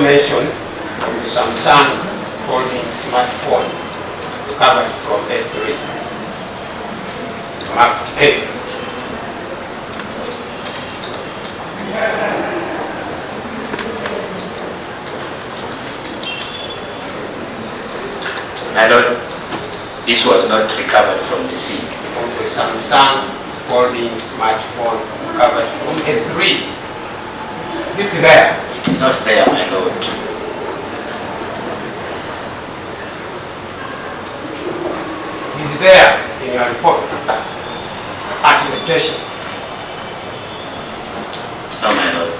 mention of the Samsung folding smartphone covered from S3, marked A. My lord, this was not recovered from the scene. From the Samsung folding smartphone covered from S3. Is it there? It's not there, my lord. Is there in your report at the station? No, my lord.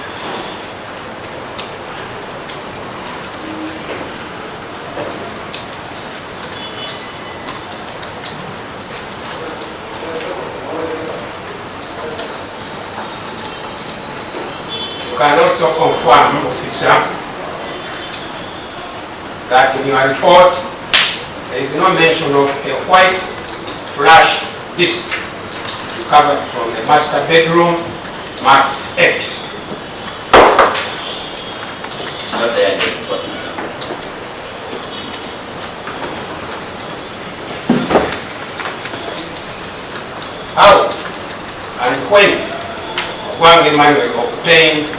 You can also confirm, officer, that in your report there is no mention of a white flash disk covered from the master bedroom marked X. It's not there in the report, my lord. How and when Wang Emmanuel obtained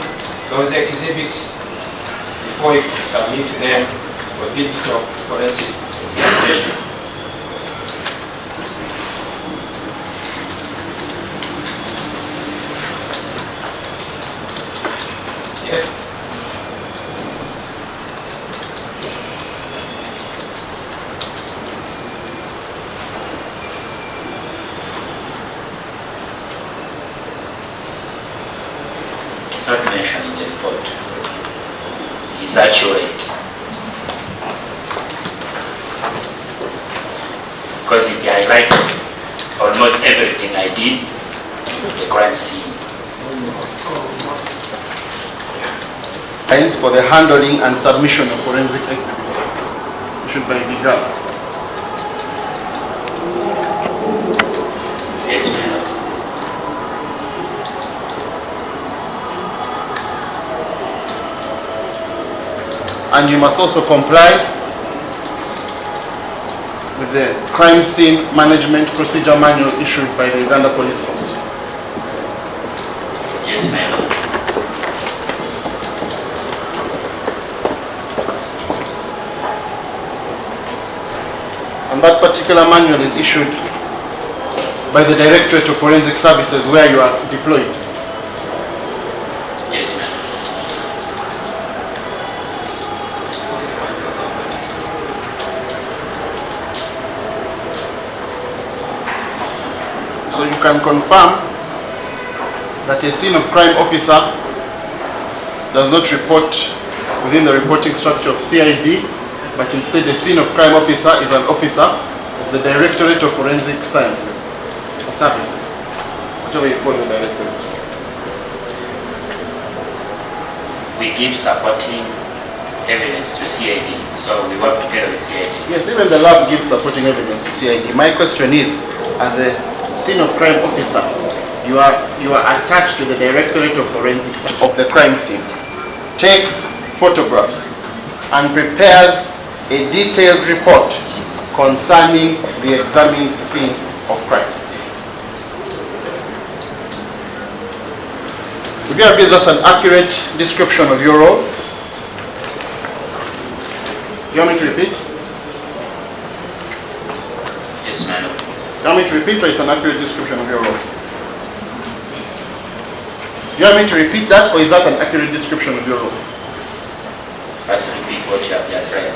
those exhibits before you could submit them for digital forensic examination? Yes. It's not mentioned in the report. It's accurate. Because it highlighted almost everything I did in the crime scene. Lines for the handling and submission of forensic exhibits issued by the government. Yes, my lord. And you must also comply with the crime scene management procedure manual issued by the Uganda Police Force. Yes, my lord. And that particular manual is issued by the Directorate of Forensic Services where you are deployed. Yes, my lord. So you can confirm that a scene of crime officer does not report within the reporting structure of CID, but instead a scene of crime officer is an officer of the Directorate of Forensic Sciences or Services, whichever you call the directorate. We give supporting evidence to CID, so we work together with CID. Yes, even the lab gives supporting evidence to CID. My question is, as a scene of crime officer, you are attached to the Directorate of Forensics of the crime scene, takes photographs and prepares a detailed report concerning the examined scene of crime. Would you agree that's an accurate description of your role? You want me to repeat? Yes, my lord. You want me to repeat, or it's an accurate description of your role? You want me to repeat that, or is that an accurate description of your role? First, repeat what you have just read.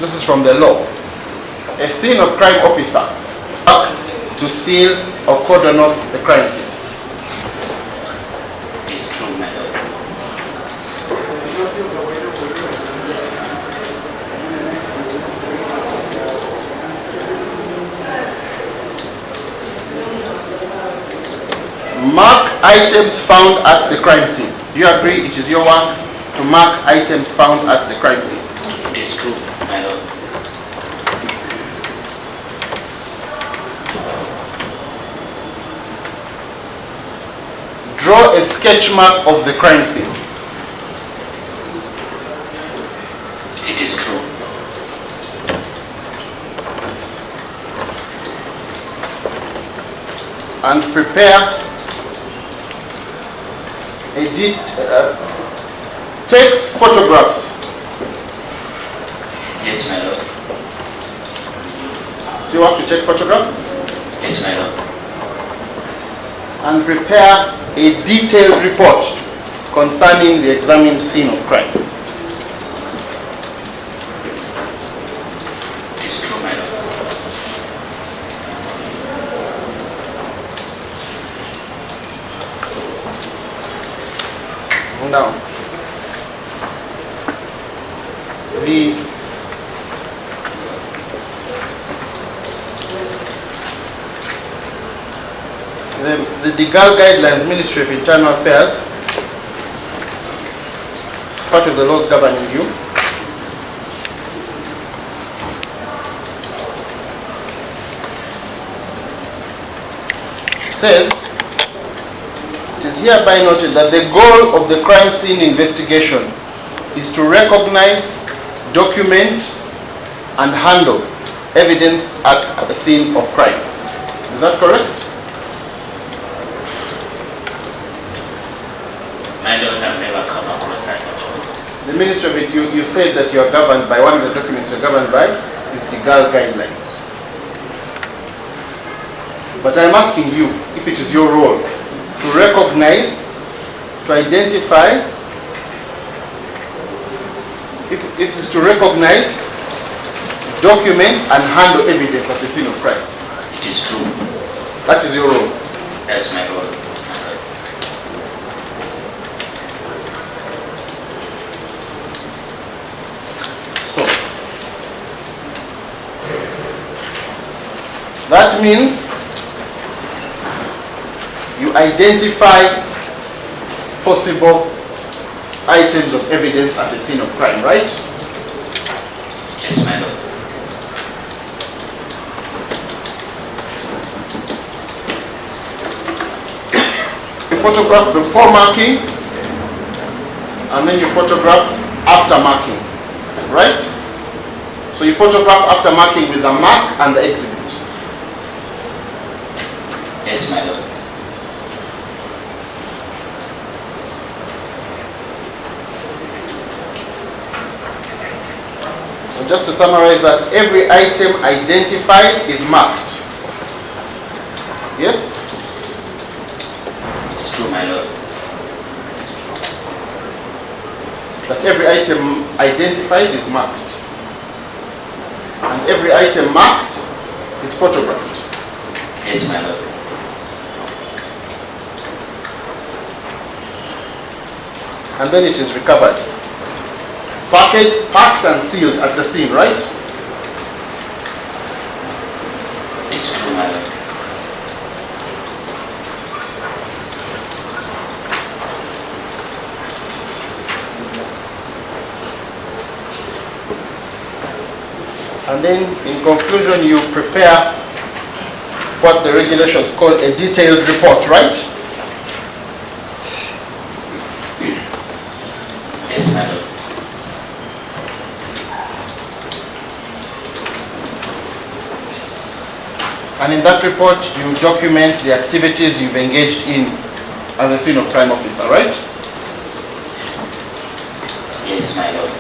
This is from the law. A scene of crime officer to seal or cordon off the crime scene. It is true, my lord. Mark items found at the crime scene. Do you agree it is your work to mark items found at the crime scene? It is true, my lord. Draw a sketch map of the crime scene. and prepare takes photographs. Yes, my lord. So you want to take photographs? Yes, my lord. And prepare a detailed report concerning the examined scene of crime. It's true, my lord. Now, the legal guidelines, Ministry of Internal Affairs, part of the laws governing you, says it is hereby noted that the goal of the crime scene investigation is to recognize, document, and handle evidence at the scene of crime. Is that correct? My lord, I've never come across that before. The Ministry of it, you said that you are governed by, one of the documents you're governed by is the legal guidelines. But I'm asking you, if it is your role, to recognize, to identify, if it is to recognize, document, and handle evidence at the scene of crime. It is true. That is your role. Yes, my lord. So, that means you identify possible items of evidence at the scene of crime, right? Yes, my lord. You photograph before marking, and then you photograph after marking, right? So you photograph after marking with the mark and the exhibit. Yes, my lord. So just to summarize that, every item identified is marked. Yes? It's true, my lord. That every item identified is marked. And every item marked is photographed. Yes, my lord. And then it is recovered. Packed and sealed at the scene, right? It's true, my lord. And then in conclusion you prepare what the regulations call a detailed report, right? Yes, my lord. And in that report you document the activities you've engaged in as a scene of crime officer, right? Yes, my lord.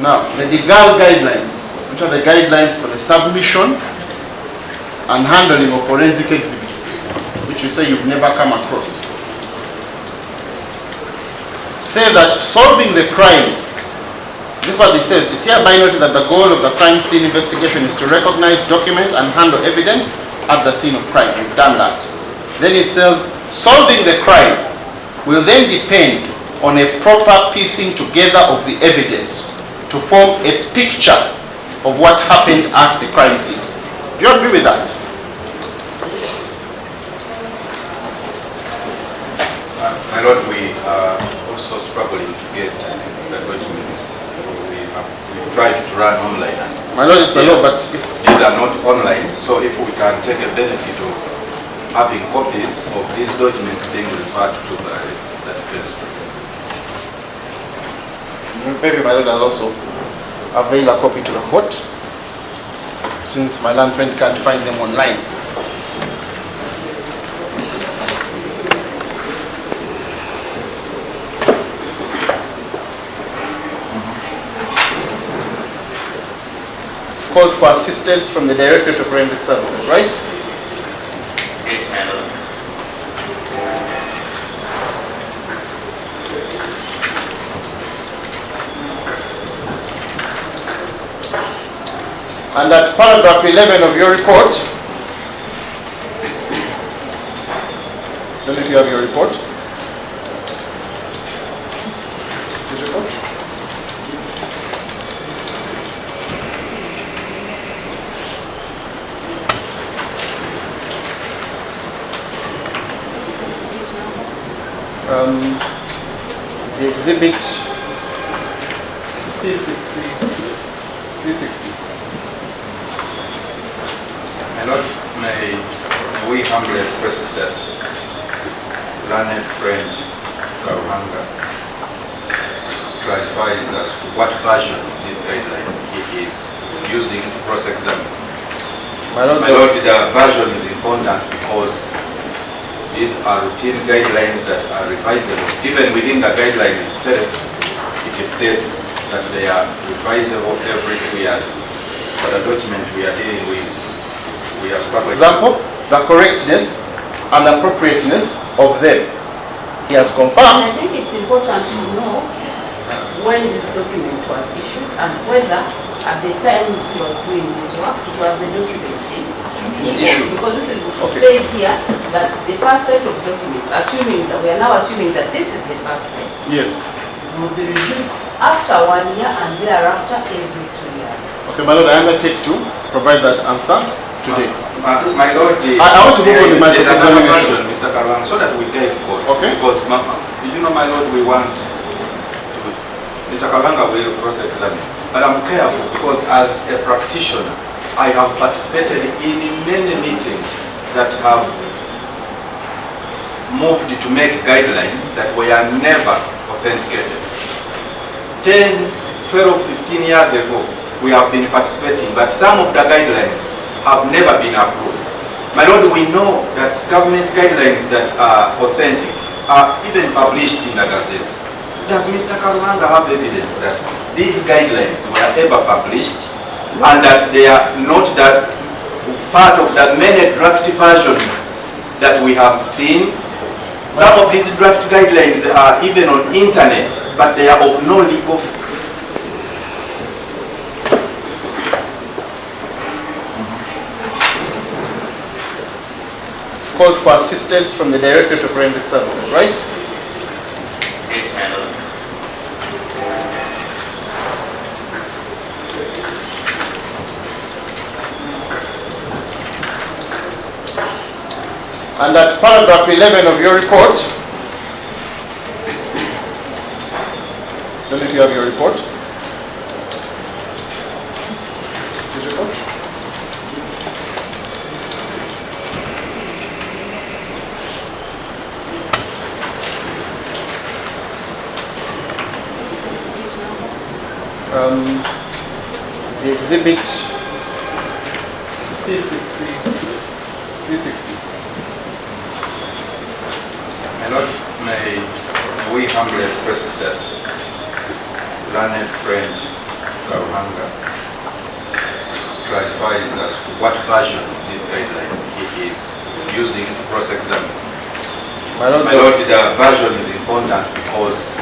Now, the legal guidelines, which are the guidelines for the submission and handling of forensic exhibits, which you say you've never come across, say that solving the crime, this is what it says, it's hereby noted that the goal of the crime scene investigation is to recognize, document, and handle evidence at the scene of crime. You've done that. Then it says, solving the crime will then depend on a proper piecing together of the evidence to form a picture of what happened at the crime scene. Do you agree with that? My lord, we are also struggling to get the documents. We've tried to run online. My lord, it's the law, but if these are not online, so if we can take a benefit of having copies of these documents being referred to by the defense. Maybe my lord, I'll also avail a copy to the court, since my land friend can't find them online. Called for assistance from the Directorate of Forensic Services, right? Yes, my lord. And at paragraph 11 of your report, don't know if you have your report. This report? The exhibit P60. My Lord, may we humbly request that learned friend KATANGA clarifies as to what version of these guidelines he is using to cross-examine. My Lord, My Lord, the version is important because these are routine guidelines that are revisable. Even within the guidelines itself, it states that they are revisable every 2 years. For the document we are dealing with, we are struggling. example, the correctness and appropriateness of them. He has I confirmed. think it's important to know when this document was issued and whether at the time he was doing this work, it was the documenting. Issue. Because this is what Okay. it says here, that the first set of documents, assuming that we are now assuming that this is the first set, Yes. will be reviewed after 1 year and thereafter every 2 years. Okay, my Lord, I undertake to provide that answer today. My Lord, I want to move on with my there's another cross-examination. version, Mr. Karwang, so that we guide court. Okay. Because, you know, my Lord, we want to, Mr. Karwanga will cross-examine. But I'm careful because as a practitioner, I have participated in many meetings that have moved to make guidelines that were never authenticated. 10, 12, 15 years ago, we have been participating, but some of the guidelines have never been approved. My Lord, we know that government guidelines that are authentic are even published in the Gazette. Does Mr. Karwanga have evidence that these guidelines were ever published and that they are not that part of the many draft versions that we have seen? Some of these draft guidelines are even on internet, but they are of no legal. Called for assistance from the Directorate of Forensic Services, right? Yes, my lord. And at paragraph 11 of your report, don't know if you have your report. This report? The exhibit P60. My Lord, may we humbly request that learned friend KATANGA clarifies as to what version of these guidelines he is using to cross-examine. My Lord, My Lord, the version is important because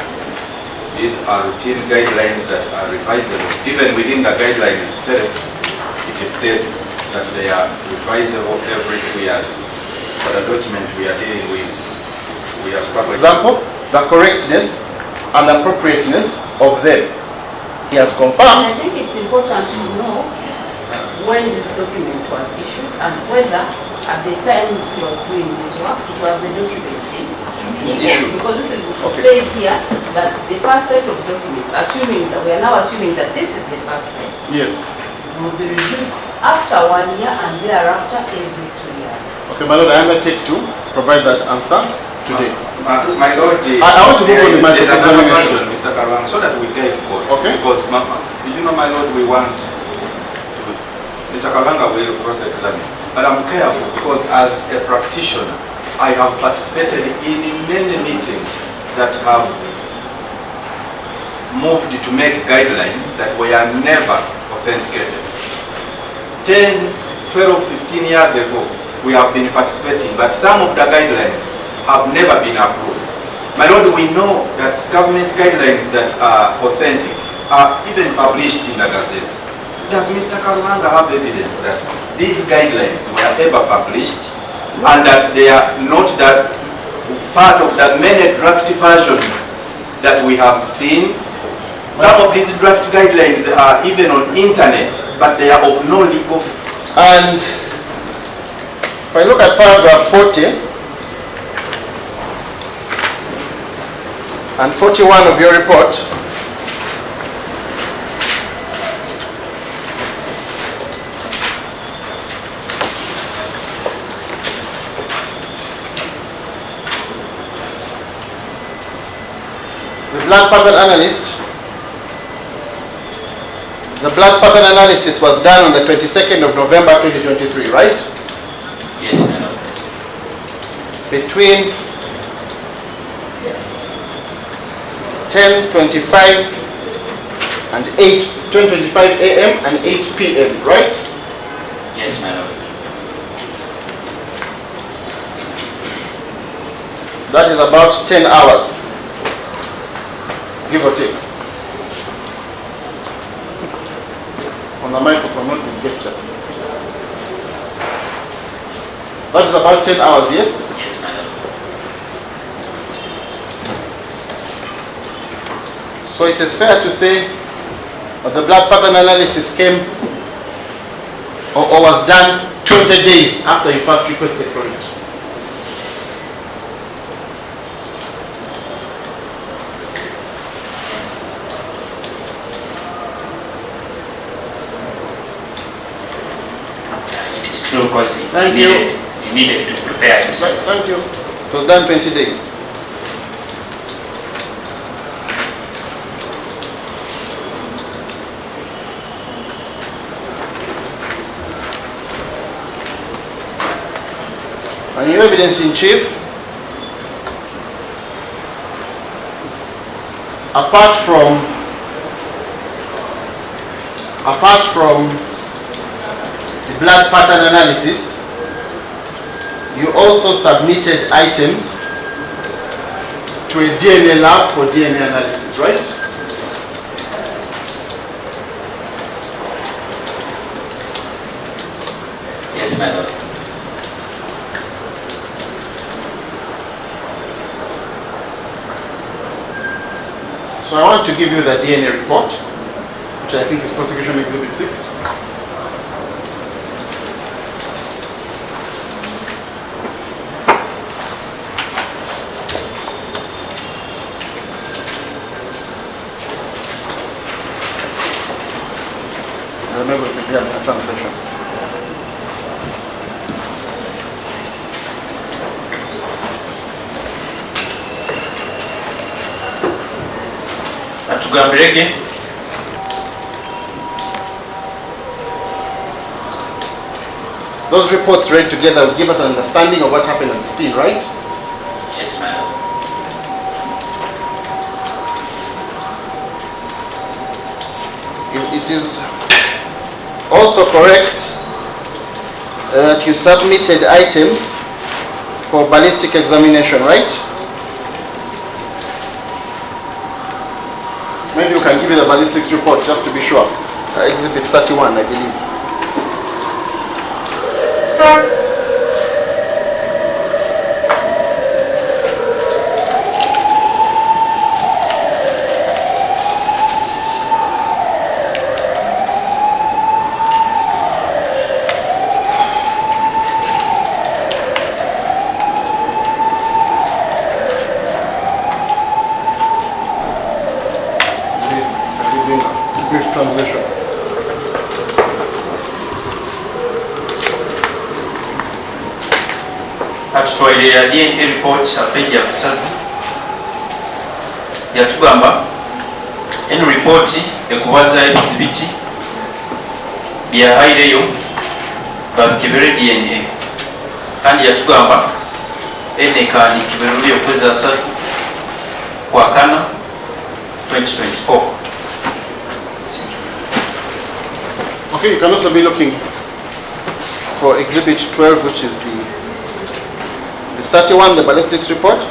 these are routine guidelines that are revisable. Even within the guidelines itself, it states that they are revisable every 2 years. For the document we are dealing with, we are struggling. example, the correctness and appropriateness of them. He has I confirmed. think it's important to know when this document was issued and whether at the time he was doing this work, it was the documenting. Issue. Because this is what Okay. it says here, that the first set of documents, assuming that we are now assuming that this is the first set, Yes. will be reviewed after 1 year and thereafter every 2 years. Okay, my Lord, I undertake to provide that answer today. My Lord, I want to move on with my there's another cross-examination. version, Mr. Karwang, so that we get court. Okay. Because, you know, my Lord, we want Mr. Kalanga will cross-examine. But I'm careful because as a practitioner, I have participated in many meetings that have moved to make guidelines that were never authenticated. 10, 12, 15 years ago, we have been participating, but some of the guidelines have never been approved. My Lord, we know that government guidelines that are authentic are even published in the Gazette. Does Mr. Karwanga have evidence that these guidelines were ever published and that they are not that part of the many draft versions that we have seen? Some of these draft guidelines are even on internet, but they are of no legal. And if I look at paragraph 40 and 41 of your report, the blood pattern analysis was done on the 22nd of November 2023, right? Yes, madam. Between 10:25 and 10:25 a.m. and 8 p.m., right? Yes, madam. That is about 10 hours, give or take. On the microphone, not with gestures. That is about 10 hours, yes? Yes, madam. So it is fair to say that the blood pattern analysis came or was done 20 days after you first requested for it. It is true because Thank he you. needed to prepare himself. Thank you. It was done 20 days. And your evidence in chief, apart from the blood pattern analysis, you also submitted items to a DNA lab for DNA analysis, right? Yes, madam. So I want to give you the DNA report, which I think is Prosecution Exhibit 6. Remember to prepare a translation. Natugambirege. Those reports read together will give us an understanding of what happened at the scene, right? Yes, madam. It is also correct that you submitted items for ballistic examination, right? Maybe you can give me the ballistics report just to be sure. Exhibit 31, I believe. Brief translation. katutwalira DNA report page ya kusatu yatugamba eno report ekubaza ebizibiti byahaireyo bakebere DNA kandi yatugamba ene kandi kiberuli okwezi asatu kwa kana 2024. Okay, you can also be looking for Exhibit 12, which is the 31, the ballistics report,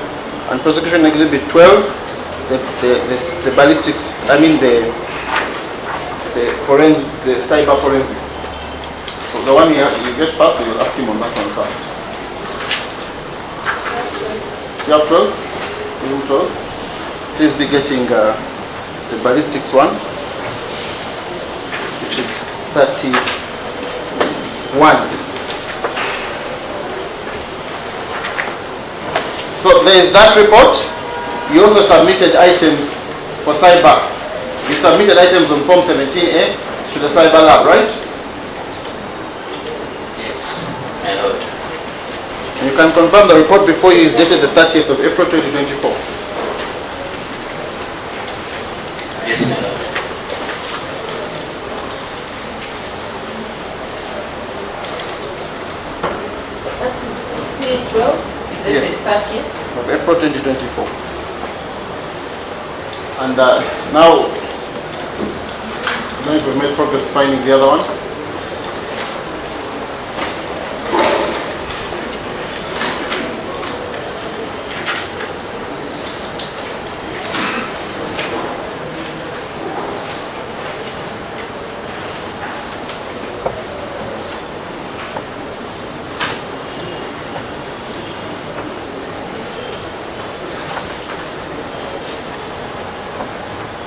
and prosecution Exhibit 12, the ballistics, I mean the cyber forensics. So the one you get first, you'll ask him on that one first. You have 12? You have 12? Please be getting the ballistics one, which is 31. So there is that report. You also submitted items for cyber. You submitted items on Form 17A to the cyber lab, right? Yes, my lord. And you can confirm the report before you is dated the 30th of April 2024. Yes, my lord. That is 312, Yeah. the 30th. Of April 2024. And now, I don't know if we've made progress finding the other one.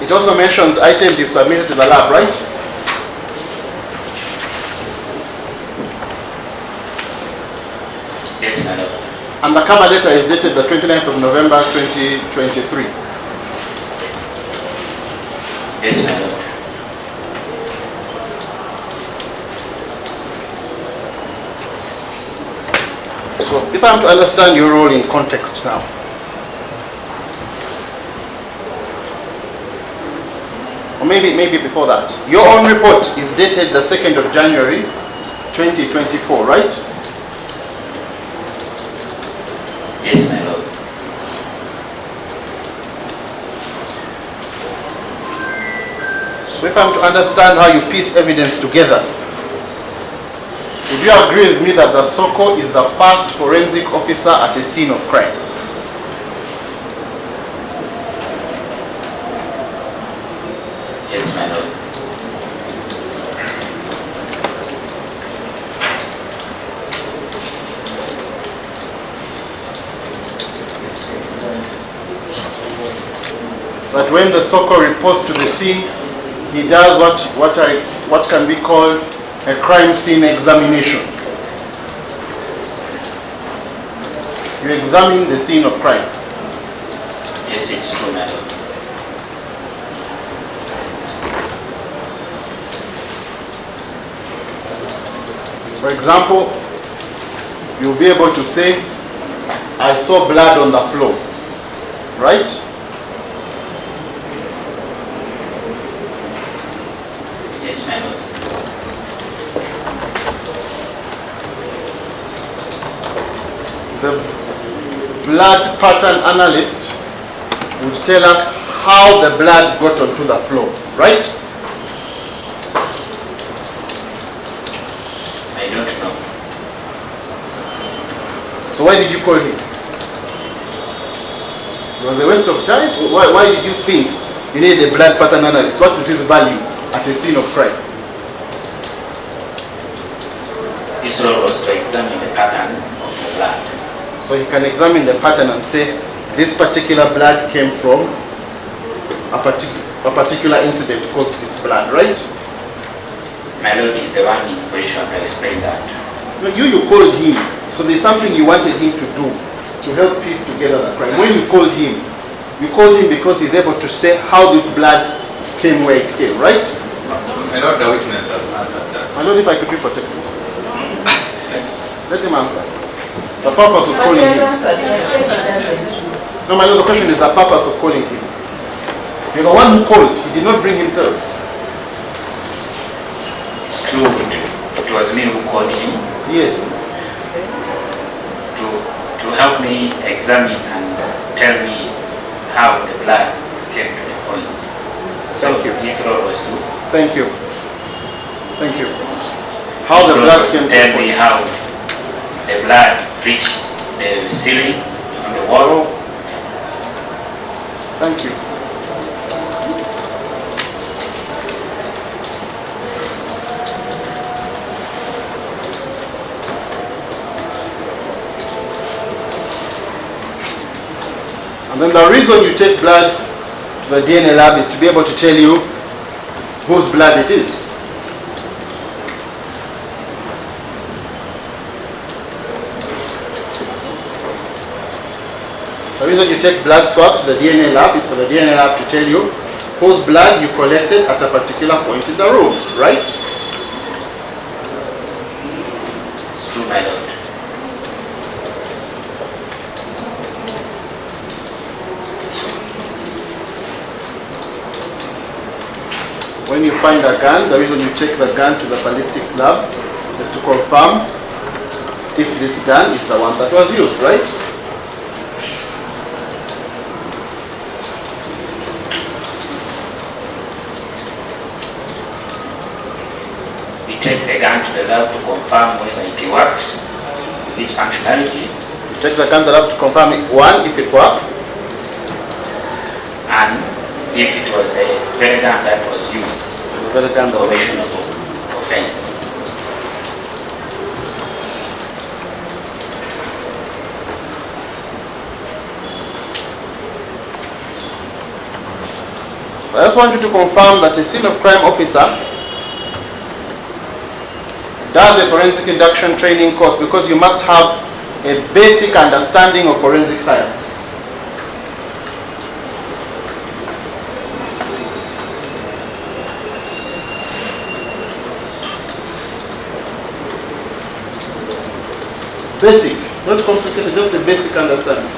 It also mentions items you've submitted to the lab, right? Yes, my lord. And the cover letter is dated the 29th of November 2023. Yes, my lord. So if I'm to understand your role in context now, or maybe before that, your own report is dated the 2nd of January 2024, right? Yes, my lord. So if I'm to understand how you piece evidence together, would you agree with me that the SOCO is the first forensic officer at a scene of crime? Yes, my lord. That when the SOCO reports to the scene, he does what can be called a crime scene examination. You examine the scene of crime. Yes, it's true, my lord. For example, you'll be able to say, I saw blood on the floor, right? Yes, my lord. The blood pattern analyst would tell us how the blood got onto the floor, right? I don't know. So why did you call him? It was a waste of time? Why did you think you need a blood pattern analyst? What is his value at a scene of crime? His role was to examine the pattern of the blood. So he can examine the pattern and say, this particular blood came from a particular incident caused this blood, right? My lord is the one in position to explain that. No, you called him, so there's something you wanted him to do to help piece together the crime. When you called him because he's able to say how this blood came where it came, right? My lord, the witness has answered that. My lord, if I could be protected. Let him answer. The purpose of But calling then him. answered, he said he doesn't. No, my lord, the question is the purpose of calling him. You're the one who called. He did not bring himself. It's true, it was me who called him Yes. to help me examine and tell me how the blood came to the point. Thank you. His role was to Thank you. Thank you. How the blood came to tell the me point. how the blood reached the ceiling on the wall. Oh. Thank you. And then the reason you take blood to the DNA lab is to be able to tell you whose blood it is. The reason you take blood swabs to the DNA lab is for the DNA lab to tell you whose blood you collected at a particular point in the room, right? It's true, my lord. When you find a gun, the reason you take the gun to the ballistics lab is to confirm if this gun is the one that was used, right? We take the gun to the lab to confirm whether it works with its functionality, You take the gun to the lab to confirm it, one, if it works, and if it was the very gun that was used the very gun that for the was used. offense. I just want you to confirm that a scene of crime officer does a forensic induction training course because you must have a basic understanding of forensic science. Basic, not complicated, just a basic understanding.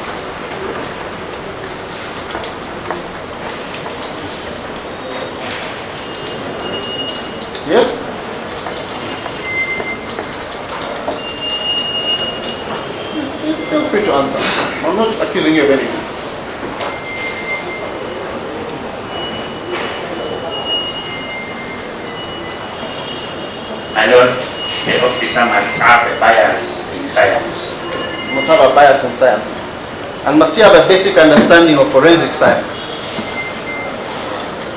Yes? Please feel free to answer. I'm not accusing you of anything. My lord, the officer must have a bias in science. You must have a bias in science. And must you have a basic understanding of forensic science?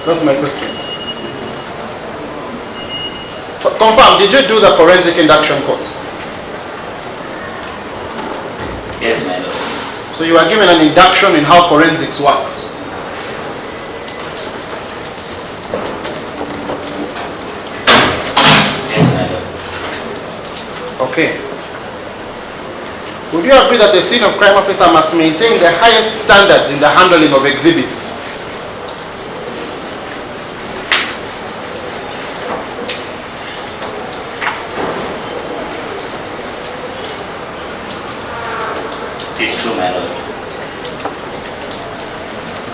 That's my question. Confirm, did you do the forensic induction course? Yes, my lord. So you were given an induction in how forensics works. Yes, my lord. Okay. Would you agree that a scene of crime officer must maintain the highest standards in the handling of exhibits? It's true, my lord.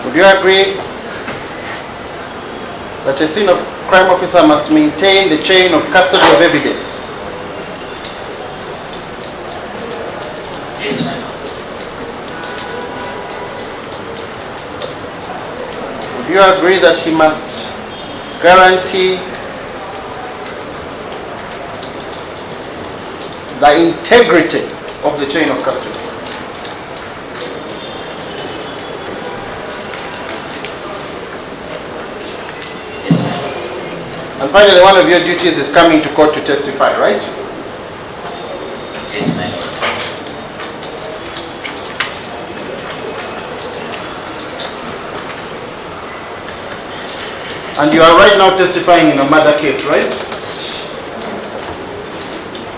Would you agree that a scene of crime officer must maintain the chain of custody of evidence? Yes, my lord. Would you agree that he must guarantee the integrity of the chain of custody? Yes, my lord. And finally, one of your duties is coming to court to testify, right? Yes, my lord. And you are right now testifying in a murder case, right?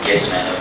Yes, my lord.